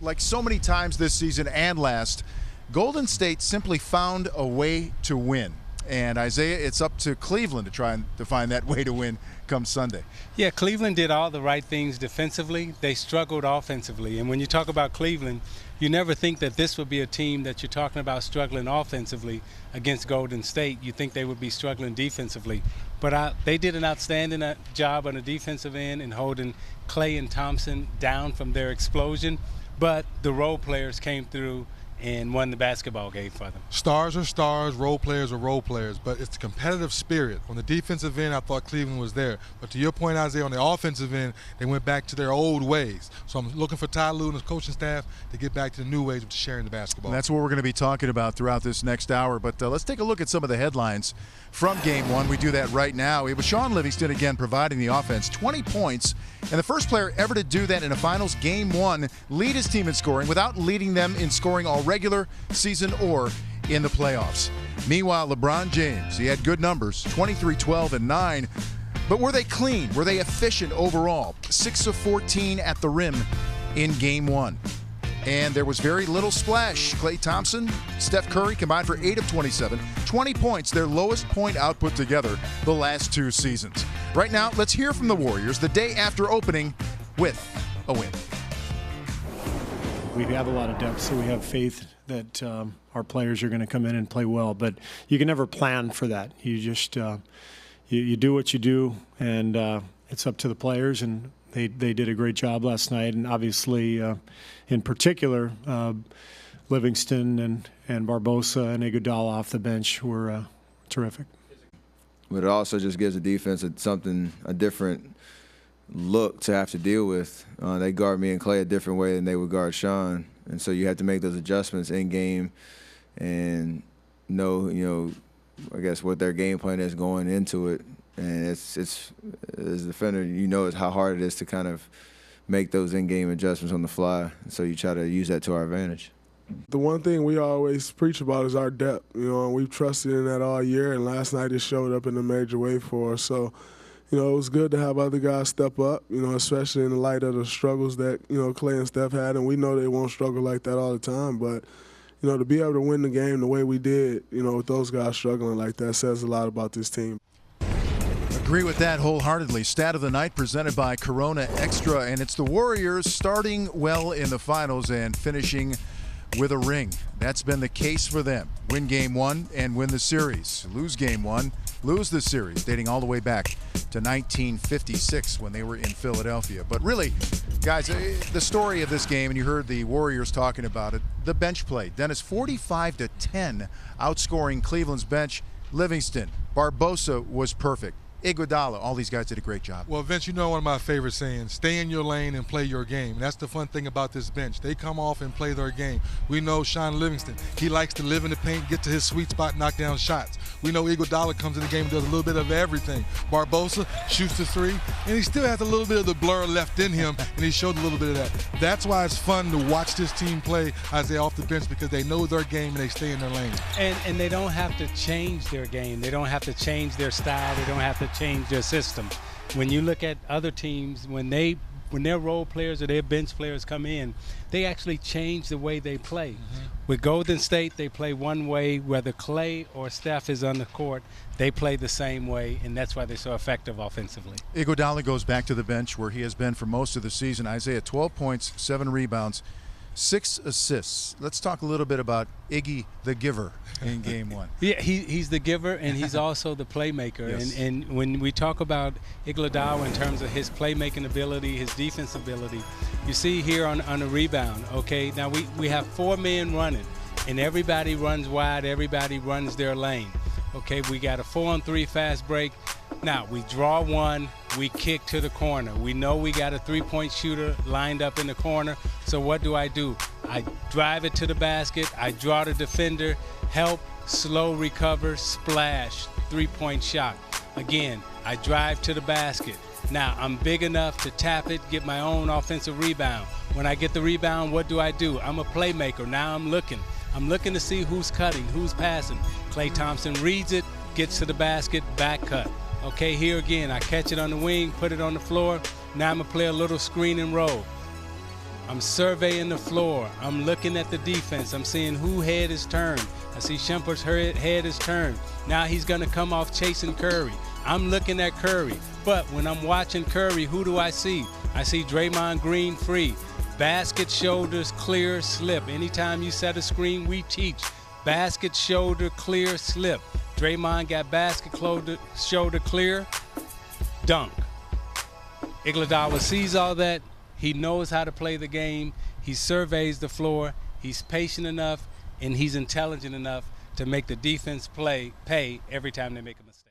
like so many times this season and last, Golden State simply found a way to win. And Isaiah, it's up to Cleveland to try to find that way to win come Sunday. Yeah, Cleveland did all the right things defensively. They struggled offensively. And when you talk about Cleveland, you never think that this would be a team that you're talking about struggling offensively against Golden State. You think they would be struggling defensively. But they did an outstanding job on the defensive end in holding Clay and Thompson down from their explosion. But the role players came through and won the basketball game for them. Stars are stars, role players are role players, but it's the competitive spirit. On the defensive end, I thought Cleveland was there. But to your point, Isaiah, on the offensive end, they went back to their old ways. So I'm looking for Ty Lue and his coaching staff to get back to the new ways of sharing the basketball. And that's what we're going to be talking about throughout this next hour. But let's take a look at some of the headlines from Game 1. We do that right now. It was Sean Livingston again providing the offense, 20 points, and the first player ever to do that in a finals Game 1, lead his team in scoring without leading them in scoring all regular season or in the playoffs. Meanwhile, LeBron James, he had good numbers, 23, 12, and 9. But were they clean? Were they efficient overall? 6 of 14 at the rim in Game 1. And there was very little splash. Klay Thompson, Steph Curry combined for 8 of 27, 20 points, their lowest point output together the last 2 seasons. Right now, let's hear from the Warriors the day after opening with a win. We have a lot of depth, so we have faith that our players are going to come in and play well. But you can never plan for that. You just you do what you do, and it's up to the players. And they did a great job last night. And obviously, in particular, Livingston and Barbosa and Iguodala off the bench were terrific. But it also just gives the defense a different look to have to deal with. They guard me and Clay a different way than they would guard Sean, and so you have to make those adjustments in game and know, I guess what their game plan is going into it. And it's as a defender, is how hard it is to kind of make those in-game adjustments on the fly. And so you try to use that to our advantage. The one thing we always preach about is our depth, and we've trusted in that all year, and last night it showed up in a major way for us. So, it was good to have other guys step up, especially in the light of the struggles that, Clay and Steph had, and we know they won't struggle like that all the time, but, to be able to win the game the way we did, with those guys struggling like that says a lot about this team. Agree with that wholeheartedly. Stat of the night presented by Corona Extra, and it's the Warriors starting well in the finals and finishing with a ring. That's been the case for them. Win Game 1 and win the series. Lose Game 1, lose the series, dating all the way back to 1956 when they were in Philadelphia. But really, guys, the story of this game, and you heard the Warriors talking about it, the bench play. Dennis, 45-10, outscoring Cleveland's bench. Livingston, Barbosa was perfect. Iguodala, all these guys did a great job. Well, Vince, one of my favorite sayings, stay in your lane and play your game. And that's the fun thing about this bench. They come off and play their game. We know Sean Livingston, he likes to live in the paint, get to his sweet spot, knock down shots. We know Iguodala comes in the game and does a little bit of everything. Barbosa shoots the 3, and he still has a little bit of the blur left in him, and he showed a little bit of that. That's why it's fun to watch this team play as they off the bench, because they know their game and they stay in their lane. And they don't have to change their game. They don't have to change their style. They don't have to change their system. When you look at other teams, when their role players or their bench players come in, they actually change the way they play. Mm-hmm. With Golden State, they play one way. Whether Clay or Steph is on the court, they play the same way, and that's why they're so effective offensively. Iguodala goes back to the bench where he has been for most of the season. Isaiah, 12 points, 7 rebounds, 6 assists. Let's talk a little bit about Iggy the Giver in Game 1. Yeah, he's the giver, and he's also the playmaker. Yes. And when we talk about Iguodala in terms of his playmaking ability, his defense ability, you see here on the rebound, okay, now we have 4 men running, and everybody runs wide, everybody runs their lane. Okay, we got a 4-on-3 fast break. Now, we draw one, we kick to the corner. We know we got a 3-point shooter lined up in the corner, so what do? I drive it to the basket, I draw the defender, help, slow recover, splash, 3-point shot. Again, I drive to the basket. Now, I'm big enough to tap it, get my own offensive rebound. When I get the rebound, what do? I'm a playmaker. Now I'm looking to see who's cutting, who's passing. Klay Thompson reads it, gets to the basket, back cut. Okay, here again, I catch it on the wing, put it on the floor. Now I'm going to play a little screen and roll. I'm surveying the floor. I'm looking at the defense. I'm seeing who head is turned. I see Shumpert's head is turned. Now he's going to come off chasing Curry. I'm looking at Curry. But when I'm watching Curry, who do I see? I see Draymond Green free. Basket, shoulders, clear, slip. Anytime you set a screen, we teach. Basket, shoulder, clear, slip. Draymond got basket, shoulder, clear, dunk. Iguodala sees all that. He knows how to play the game. He surveys the floor. He's patient enough, and he's intelligent enough to make the defense pay every time they make a mistake.